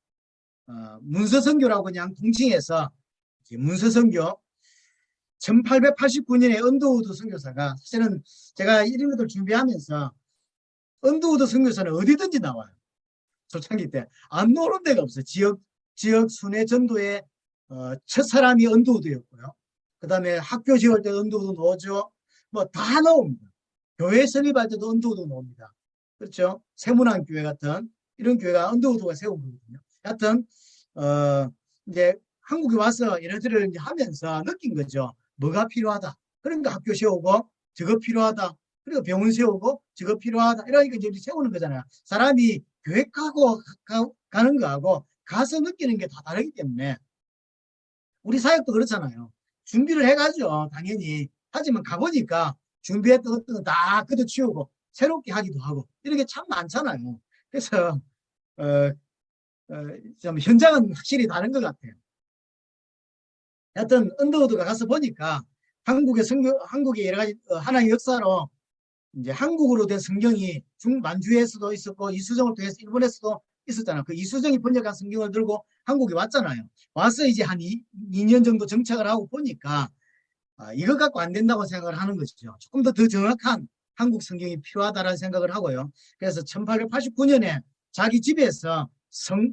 문서 선교라고 그냥 통칭해서 문서 선교. 1889년에 언더우드 선교사가 사실은 제가 이런 것들 준비하면서 언더우드 선교사는 어디든지 나와요. 초창기 때 안 나오는 데가 없어요. 지역 순회 전도의 첫 사람이 언더우드였고요. 그 다음에 학교 지을 때 언더우드 나오죠. 뭐 다 나옵니다. 교회 설립할 때도 언더우드 나옵니다. 그렇죠? 세문안 교회 같은 이런 교회가 언더우드가 세운 거거든요. 하여튼 이제 한국에 와서 얘네들을 이제 하면서 느낀 거죠. 뭐가 필요하다. 그러니까 학교 세우고 저거 필요하다. 그리고 병원 세우고 저거 필요하다. 이러니까 이제 세우는 거잖아요. 사람이 계획하고 가는 거하고 가서 느끼는 게 다 다르기 때문에 우리 사역도 그렇잖아요. 준비를 해가죠. 당연히. 하지만 가보니까 준비했던 것들은 다 걷어치우고 새롭게 하기도 하고 이런 게 참 많잖아요. 그래서 좀 현장은 확실히 다른 것 같아요. 하여튼 언더우드가 가서 보니까 한국의 여러 가지 하나의 역사로 이제 한국으로 된 성경이 중만주에서도 있었고 이수정을 통해서 일본에서도 있었잖아요. 그 이수정이 번역한 성경을 들고 한국에 왔잖아요. 와서 이제 한 2년 정도 정착을 하고 보니까 이거 갖고 안 된다고 생각을 하는 것이죠. 조금 더 정확한 한국 성경이 필요하다는 생각을 하고요. 그래서 1889년에 자기 집에서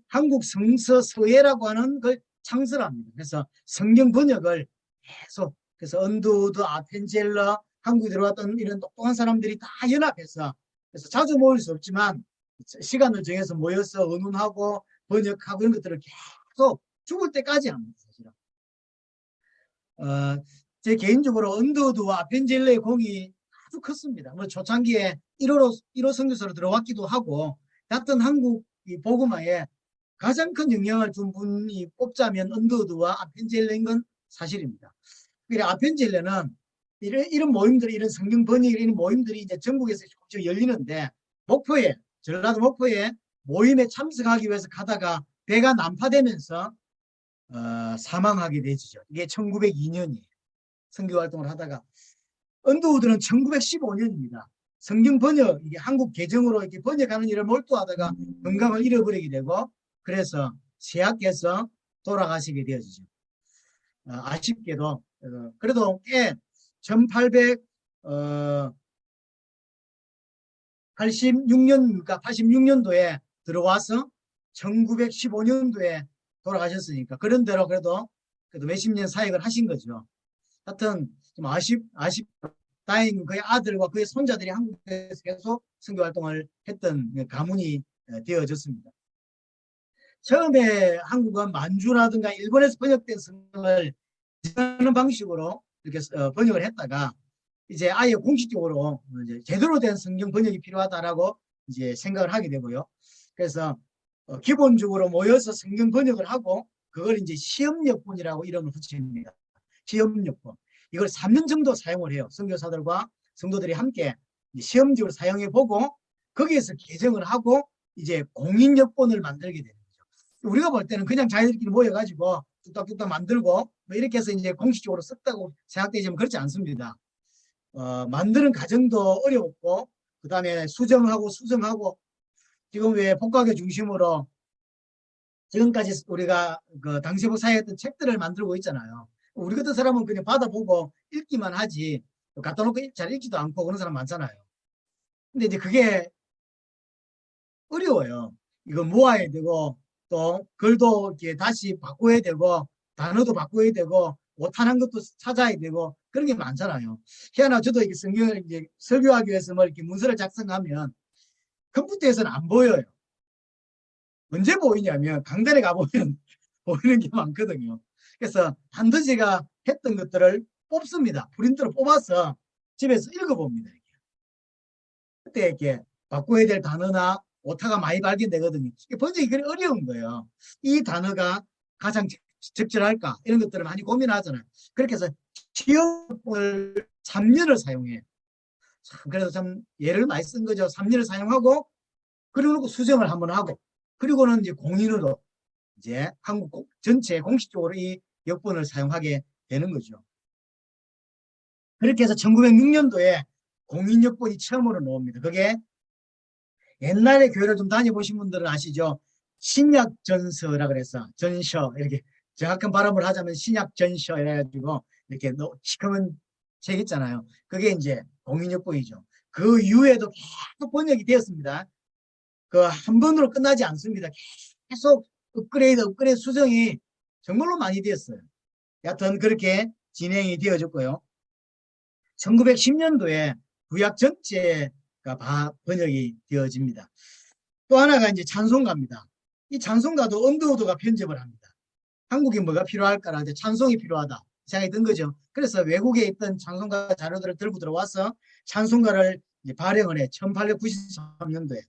한국 성서서예라고 하는 걸 창설합니다. 그래서 성경 번역을 계속 그래서 언더우드, 아펜젤러, 한국에 들어왔던 이런 똑똑한 사람들이 다 연합해서 그래서 자주 모일 수 없지만 시간을 정해서 모여서 의논하고 번역하고 이런 것들을 계속 죽을 때까지 합니다. 사실은. 제 개인적으로 언더우드와 아펜젤러의 공이 아주 컸습니다. 뭐 초창기에 1호 선교사로 들어왔기도 하고 같은 한국 복음화에 가장 큰 영향을 준 분이 뽑자면 언더우드와 아펜젤러인 건 사실입니다. 그래 아펜젤러는 이런 모임들, 이런 성경 번역 이런 모임들이 이제 전국에서 조금씩 열리는데 전라도 목포에 모임에 참석하기 위해서 가다가 배가 난파되면서 사망하게 되죠. 이게 1902년이에요. 선교 활동을 하다가 언더우드는 1915년입니다. 성경 번역, 이게 한국 개정으로 이렇게 번역하는 일을 몰두하다가 건강을 잃어버리게 되고 그래서 쇠약해서 돌아가시게 되어지죠. 아쉽게도 그래도 꽤 1886년도에 들어와서 1915년도에 돌아가셨으니까 그런 대로 그래도 몇십 년 사역을 하신 거죠. 하여튼 좀 다행히 그의 아들과 그의 손자들이 한국에서 계속 선교 활동을 했던 가문이 되어졌습니다. 처음에 한국은 만주라든가 일본에서 번역된 성경을 하는 방식으로 이렇게 번역을 했다가 이제 아예 공식적으로 이제 제대로 된 성경 번역이 필요하다라고 이제 생각을 하게 되고요. 그래서 기본적으로 모여서 성경 번역을 하고 그걸 이제 시험역본이라고 이름을 붙입니다. 시험역본. 이걸 3년 정도 사용을 해요. 선교사들과 성도들이 함께 시험적으로 사용해 보고 거기에서 개정을 하고 이제 공인역본을 만들게 되는 거죠. 우리가 볼 때는 그냥 자기들끼리 모여가지고 뚝딱뚝딱 만들고 뭐 이렇게 해서 이제 공식적으로 썼다고 생각되지만 그렇지 않습니다. 만드는 과정도 어려웠고 그 다음에 수정하고 수정하고 지금 왜 복각의 중심으로 지금까지 우리가 그 당시 복사했던 책들을 만들고 있잖아요. 우리 같은 사람은 그냥 받아보고 읽기만 하지 갖다 놓고 잘 읽지도 않고 그런 사람 많잖아요. 근데 이제 그게 어려워요. 이거 모아야 되고 또 글도 이렇게 다시 바꿔야 되고 단어도 바꿔야 되고 오타난 것도 찾아야 되고 그런 게 많잖아요. 희한하게 저도 이렇게 성경을 이제 설교하기 위해서 뭐 이렇게 문서를 작성하면 컴퓨터에서는 안 보여요. 언제 보이냐면 강단에 가보면 보이는 게 많거든요. 그래서 반드시 제가 했던 것들을 뽑습니다. 프린트로 뽑아서 집에서 읽어봅니다. 그때 이렇게 바꿔야 될 단어나 오타가 많이 발견되거든요. 번역이 그리 어려운 거예요. 이 단어가 가장 적절할까 이런 것들을 많이 고민하잖아요. 그렇게 해서 시험을 3년을 사용해요. 그래서 참 예를 많이 쓴 거죠. 3년을 사용하고 그리고 수정을 한번 하고 그리고는 이제 공인으로 이제 한국 전체 공식적으로 이 역본을 사용하게 되는 거죠. 그렇게 해서 1906년도에 공인역본이 처음으로 나옵니다. 그게 옛날에 교회를 좀 다녀보신 분들은 아시죠? 신약전서라 그래서 전서 이렇게 정확한 발음을 하자면 신약전서 이래가지고 이렇게 시커먼 책 있잖아요. 그게 이제 공인역본이죠. 그 이후에도 계속 번역이 되었습니다. 그 한 번으로 끝나지 않습니다. 계속 업그레이드 수정이 정말로 많이 되었어요. 여하튼 그렇게 진행이 되어졌고요. 1910년도에 구약 전체가 번역이 되어집니다. 또 하나가 이제 찬송가입니다. 이 찬송가도 언더우드가 편집을 합니다. 한국에 뭐가 필요할까라 이제 찬송이 필요하다 생각이 든 거죠. 그래서 외국에 있던 찬송가 자료들을 들고 들어와서 찬송가를 발행을 해 1893년도에.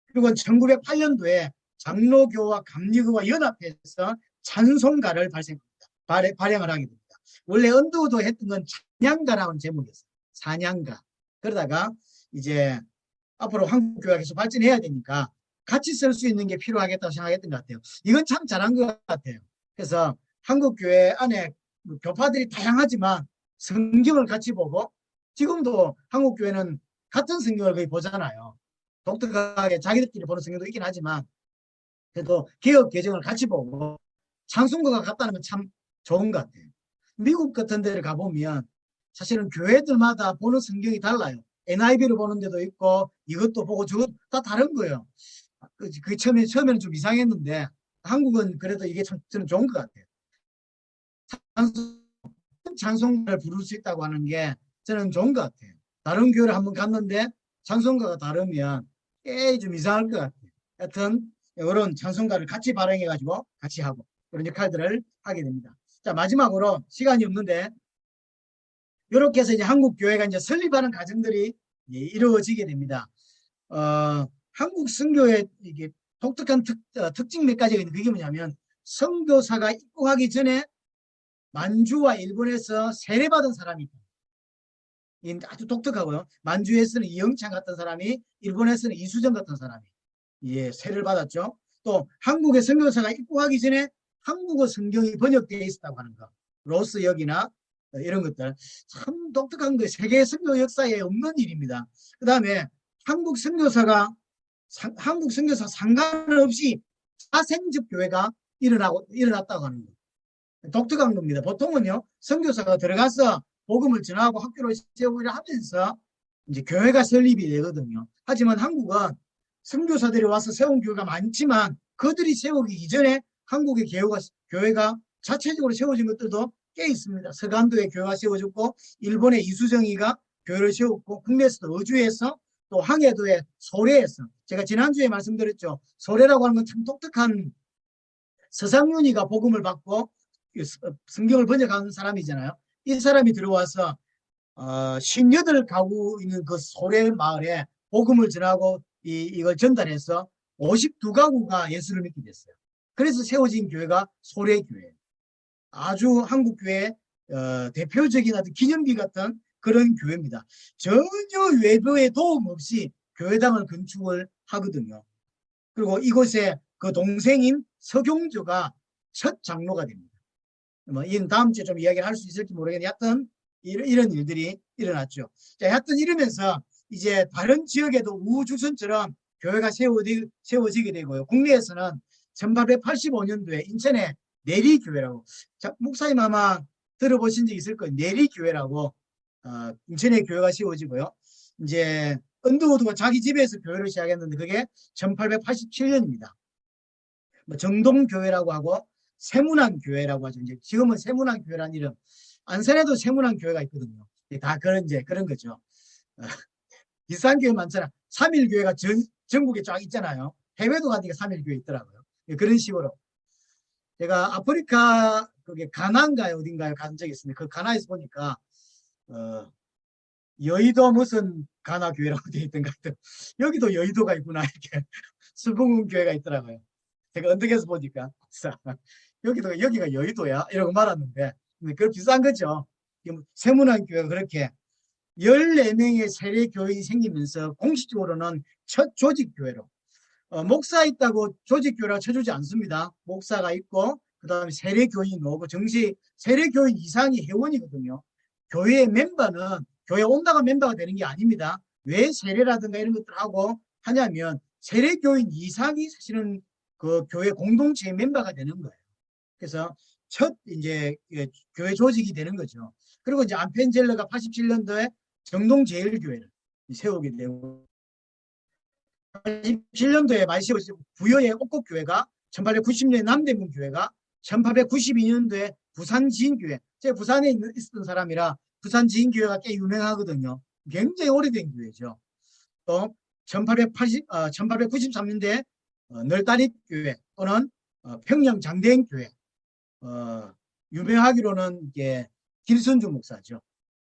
그리고 1908년도에 장로교와 감리교와 연합해서 찬송가를 발행을 하게 됩니다. 원래 언더우드 했던 건 찬양가라는 제목이었어요. 찬양가. 그러다가 이제 앞으로 한국 교회가 계속 발전해야 되니까 같이 쓸 수 있는 게 필요하겠다고 생각했던 것 같아요. 이건 참 잘한 것 같아요. 그래서 한국 교회 안에 교파들이 다양하지만 성경을 같이 보고 지금도 한국 교회는 같은 성경을 거의 보잖아요. 독특하게 자기들끼리 보는 성경도 있긴 하지만 그래도 개혁 개정을 같이 보고 찬송가가 같다는 건 참 좋은 것 같아요. 미국 같은 데를 가보면 사실은 교회들마다 보는 성경이 달라요. NIV를 보는 데도 있고 이것도 보고 저것 다 다른 거예요. 그게 처음에는 좀 이상했는데 한국은 그래도 이게 참 저는 좋은 것 같아요. 찬송가를 부를 수 있다고 하는 게 저는 좋은 것 같아요. 다른 교회를 한번 갔는데 찬송가가 다르면 꽤 좀 이상할 것 같아요. 하여튼 이런 찬송가를 같이 발행해가지고 같이 하고 그런 역할들을 하게 됩니다. 자, 마지막으로 시간이 없는데 이렇게 해서 이제 한국 교회가 이제 설립하는 과정들이 이루어지게 됩니다. 한국 선교의 이게 독특한 특징 몇 가지가 있는데 그게 뭐냐면 선교사가 입국하기 전에 만주와 일본에서 세례받은 사람이 있다. 아주 독특하고요. 만주에서는 이영찬 같은 사람이 일본에서는 이수정 같은 사람이 세례를 받았죠. 또 한국의 선교사가 입국하기 전에 한국어 성경이 번역되어 있었다고 하는 거. 로스 역이나 이런 것들 참 독특한 거예요. 세계 선교 역사에 없는 일입니다. 그 다음에 한국 선교사 상관없이 사생적 교회가 일어났다고 하는 거예요. 독특한 겁니다. 보통은요 선교사가 들어가서 복음을 전하고 학교를 세우고 하면서 이제 교회가 설립이 되거든요. 하지만 한국은 선교사들이 와서 세운 교회가 많지만 그들이 세우기 이전에 한국의 교회가 자체적으로 세워진 것들도 꽤 있습니다. 서간도에 교회가 세워졌고 일본의 이수정이가 교회를 세웠고 국내에서도 어주에서 또 항해도의 소래에서 제가 지난주에 말씀드렸죠. 소래라고 하는 건 참 독특한 서상윤이가 복음을 받고 성경을 번역하는 사람이잖아요. 이 사람이 들어와서 58가구 있는 그 소래 마을에 복음을 전하고 이걸 전달해서 52가구가 예수를 믿게 됐어요. 그래서 세워진 교회가 소래교회. 아주 한국교회 대표적인 아주 기념비 같은 그런 교회입니다. 전혀 외부의 도움 없이 교회당을 건축을 하거든요. 그리고 이곳에 그 동생인 서경조가 첫 장로가 됩니다. 뭐 이는 다음 주에 좀 이야기를 할 수 있을지 모르겠는데 하여튼 이런 일들이 일어났죠. 자, 하여튼 이러면서 이제 다른 지역에도 우주선처럼 교회가 세워지게 되고요. 국내에서는 1885년도에 인천의 내리교회라고, 자, 목사님 아마 들어보신 적 있을 거예요. 내리교회라고 인천의 교회가 세워지고요. 이제 언더우드가 자기 집에서 교회를 시작했는데 그게 1887년입니다. 뭐 정동교회라고 하고 세문안교회라고 하죠. 이제 지금은 세문안교회라는 이름. 안산에도 세문안교회가 있거든요. 다 그런 이제 그런 거죠. 비싼 교회 많잖아. 3일교회가 전국에 쫙 있잖아요. 해외도 가니까 3일교회 있더라고요. 그런 식으로. 제가 아프리카 그게 가나인가요 어딘가요 간 적이 있습니다. 그 가나에서 보니까 여의도 무슨 가나 교회라고 되어 있던 것 같아요. 여기도 여의도가 있구나 이렇게 수봉은 교회가 있더라고요. 제가 언덕에서 보니까 여기가 여의도야 이러고 말았는데 그거 비싼 거죠. 세문안 교회가 그렇게 14명의 세례 교인이 생기면서 공식적으로는 첫 조직 교회로 목사 있다고 조직 교회라 쳐주지 않습니다. 목사가 있고 그다음에 세례 교인이 나오고 정시 세례 교인 이상이 회원이거든요. 교회의 멤버는 교회 온다가 멤버가 되는 게 아닙니다. 왜 세례라든가 이런 것들을 하고 하냐면 세례 교인 이상이 사실은 그 교회 공동체의 멤버가 되는 거예요. 그래서 첫 이제 교회 조직이 되는 거죠. 그리고 이제 안펜젤러가 87년도에 정동제일교회를 세우게 되고 87년도에 많이 세워지고 부여의 옥곡교회가 1890년에 남대문 교회가 1892년도에 부산지인교회. 제가 부산에 있었던 사람이라 부산지인교회가 꽤 유명하거든요. 굉장히 오래된 교회죠. 또 1893년도에 널다릿교회 또는 평양 장대행교회 유명하기로는 이게 길순주 목사죠.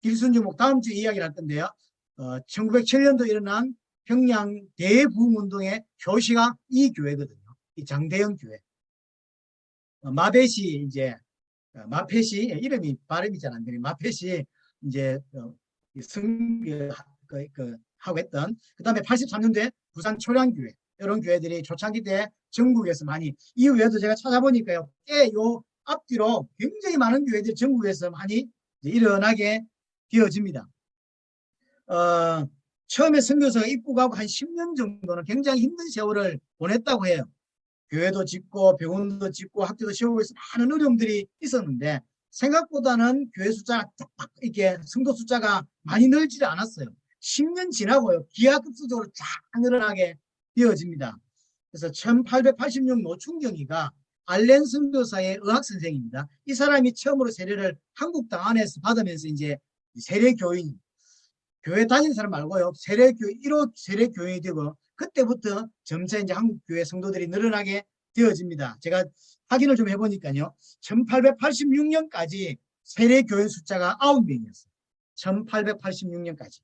길순주 목 다음 주에 이야기를 할 건데요. 1907년도 일어난 평양 대부흥운동의 표시가 이 교회거든요. 이 장대영 교회. 마벳이 이제 마펫이 이름이 발음이 잘 안 되네. 마펫이 이제 하고 했던 그다음에 83년도에 부산 초량교회 이런 교회들이 초창기 때 전국에서 많이 이후에도 제가 찾아보니까요. 꽤 요 앞뒤로 굉장히 많은 교회들이 전국에서 많이 일어나게 되어집니다. 처음에 선교사가 입국하고 한 10년 정도는 굉장히 힘든 세월을 보냈다고 해요. 교회도 짓고 병원도 짓고 학교도 세우고 해서 많은 어려움들이 있었는데 생각보다는 교회 숫자가 이렇게 성도 숫자가 많이 늘지 않았어요. 10년 지나고요. 기하급수적으로 쫙 늘어나게 되어집니다. 그래서 1886 노충경이가 알렌 선교사의 의학 선생입니다. 이 사람이 처음으로 세례를 한국 땅 안에서 받으면서 이제 세례 교인 교회 다니는 사람 말고요. 세례교회 1호 세례교인이 되고 그때부터 점차 이제 한국 교회 성도들이 늘어나게 되어집니다. 제가 확인을 좀 해보니까요. 1886년까지 세례교인 숫자가 9명이었어요. 1886년까지.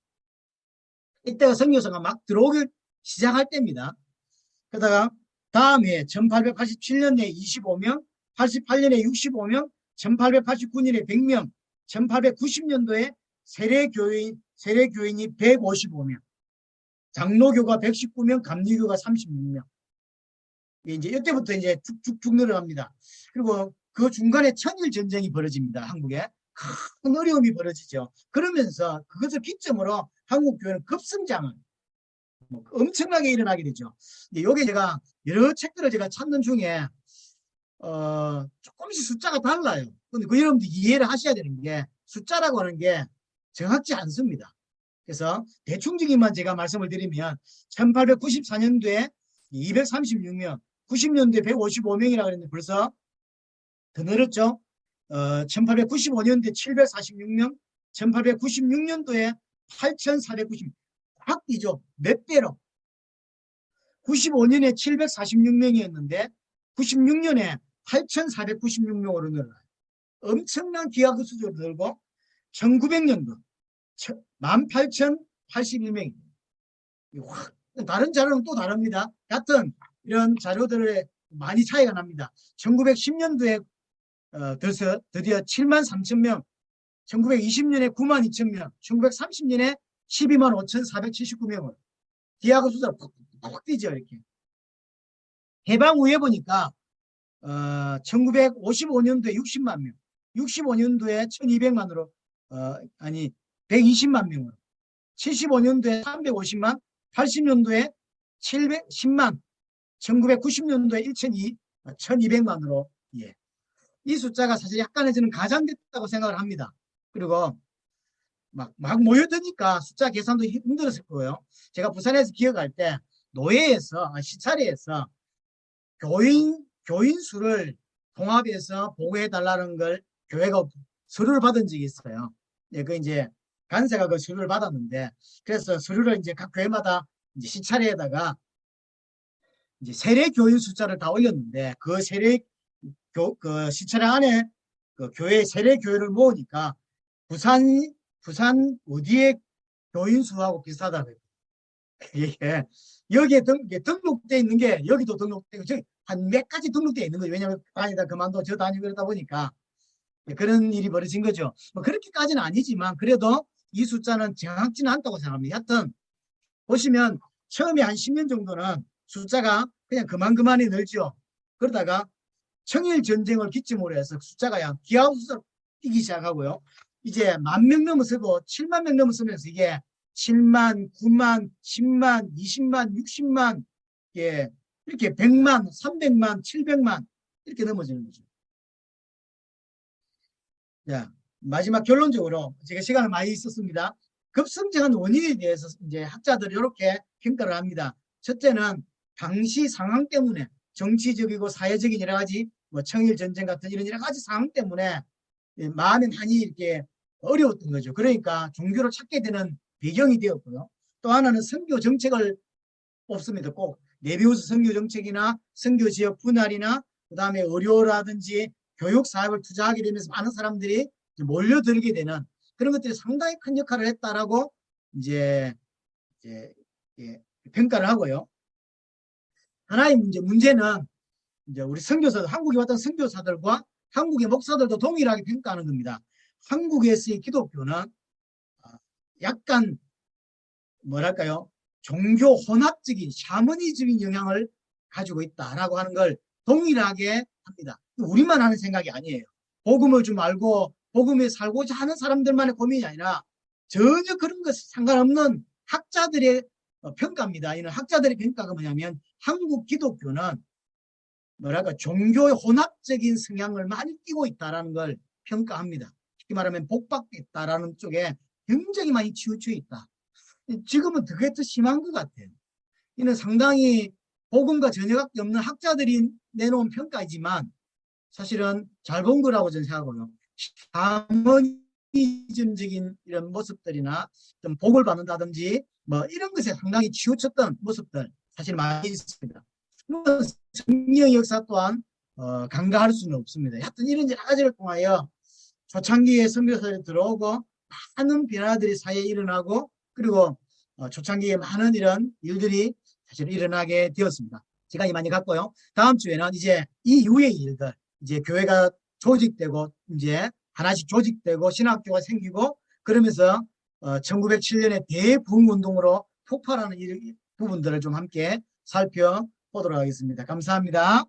이때가 선교사가 막 들어오기 시작할 때입니다. 그러다가 다음에 1887년에 25명, 88년에 65명, 1889년에 100명, 1890년도에 세례교인이 155명, 장로교가 119명, 감리교가 36명. 이제 이때부터 이제 쭉쭉쭉 늘어갑니다. 그리고 그 중간에 천일 전쟁이 벌어집니다. 한국에 큰 어려움이 벌어지죠. 그러면서 그것을 기점으로 한국 교회는 급성장을 엄청나게 일어나게 되죠. 요게 제가 여러 책들을 제가 찾는 중에 조금씩 숫자가 달라요. 근데 그 여러분들 이해를 하셔야 되는 게 숫자라고 하는 게 정확지 않습니다. 그래서 대충적인만 제가 말씀을 드리면 1894년도에 236명, 90년도에 155명이라고 그랬는데 벌써 더 늘었죠. 1895년도에 746명, 1896년도에 8,490명. 확 뛰죠. 몇 배로. 95년에 746명이었는데 96년에 8,496명으로 늘어나요. 엄청난 기하급수적으로 늘고 1900년도 18,081명입니다. 다른 자료는 또 다릅니다. 같은 이런 자료들에 많이 차이가 납니다. 1910년도에 들어서 드디어 7만 3천 명, 1920년에 9만 2천 명, 1930년에 12만 5,479명으로 기하급 숫자가 팍팍 뛰죠. 이렇게. 해방 후에 보니까 1955년도에 60만 명, 65년도에 1200만으로 아니 120만 명으로, 75년도에 350만, 80년도에 710만, 1990년도에 1200만으로 예. 이 숫자가 사실 약간의 저는 가장됐다고 생각을 합니다. 그리고 막 모여드니까 숫자 계산도 힘들었을 거예요. 제가 부산에서 기억할 때 노예에서 시찰에서 교인 수를 통합해서 보고해 달라는 걸 교회가 서류를 받은 적이 있어요. 예, 그 이제 간세가 그 서류를 받았는데, 그래서 서류를 이제 각 교회마다 이제 시찰에다가 이제 세례 교인 숫자를 다 올렸는데, 그 세례 그 시찰 안에 그 교회 세례 교회를 모으니까 부산 어디에 교인 수하고 비슷하다고요. 이게 여기에 등록돼 있는 게 여기도 등록되고 한 몇 가지 등록돼 있는 거죠. 왜냐하면 다니다 그만둬 저 다니고 그러다 보니까 그런 일이 벌어진 거죠. 뭐 그렇게까지는 아니지만 그래도 이 숫자는 정확지는 않다고 생각합니다. 하여튼 보시면 처음에 한 10년 정도는 숫자가 그냥 그만이 늘죠. 그러다가 청일 전쟁을 기점으로 해서 숫자가 기하급수로 뛰기 시작하고요. 이제 10,000명 넘어서고 7만 명 넘어서면서 이게 7만, 9만, 10만, 20만, 60만, 예, 이렇게 100만, 300만, 700만 이렇게 넘어지는 거죠. 자, 마지막 결론적으로 제가 시간을 많이 썼습니다. 급성장한 원인에 대해서 이제 학자들이 이렇게 평가를 합니다. 첫째는 당시 상황 때문에 정치적이고 사회적인 여러 가지 뭐 청일 전쟁 같은 이런 여러 가지 상황 때문에 마음이 많이 이렇게 어려웠던 거죠. 그러니까 종교를 찾게 되는 배경이 되었고요. 또 하나는 선교 정책을 없습니다. 꼭 내비우스 선교 정책이나 선교 지역 분할이나 그다음에 의료라든지 교육 사업을 투자하게 되면서 많은 사람들이 몰려들게 되는 그런 것들이 상당히 큰 역할을 했다라고 이제 예, 평가를 하고요. 하나의 문제는 이제 우리 선교사들, 한국에 왔던 선교사들과 한국의 목사들도 동일하게 평가하는 겁니다. 한국에서의 기독교는 약간 뭐랄까요? 종교 혼합적인 샤머니적인 영향을 가지고 있다라고 하는 걸 동일하게 합니다. 우리만 하는 생각이 아니에요. 복음을 좀 알고 복음에 살고자 하는 사람들만의 고민이 아니라 전혀 그런 것 상관없는 학자들의 평가입니다. 이는 학자들의 평가가 뭐냐면 한국 기독교는 뭐랄까 종교의 혼합적인 성향을 많이 띠고 있다라는 걸 평가합니다. 쉽게 말하면 복받겠다라는 쪽에 굉장히 많이 치우쳐 있다. 지금은 그게 더 심한 것 같아요. 이는 상당히 복음과 전혀 관계 없는 학자들이 내놓은 평가이지만 사실은 잘 본 거라고 저는 생각하고요. 샤머니즘적인 이런 모습들이나 좀 복을 받는다든지 뭐 이런 것에 상당히 치우쳤던 모습들 사실 많이 있습니다. 성경 역사 또한 간과할 수는 없습니다. 하여튼 이런 여러 가지를 통하여 초창기에 선교사들이 들어오고 많은 변화들이 사회에 일어나고 그리고 초창기에 많은 이런 일들이 사실 일어나게 되었습니다. 시간이 많이 갔고요. 다음 주에는 이제 이 이후의 일들, 이제 교회가 조직되고 이제 하나씩 조직되고 신학교가 생기고 그러면서 1907년에 대부흥운동으로 폭발하는 부분들을 좀 함께 살펴보도록 하겠습니다. 감사합니다.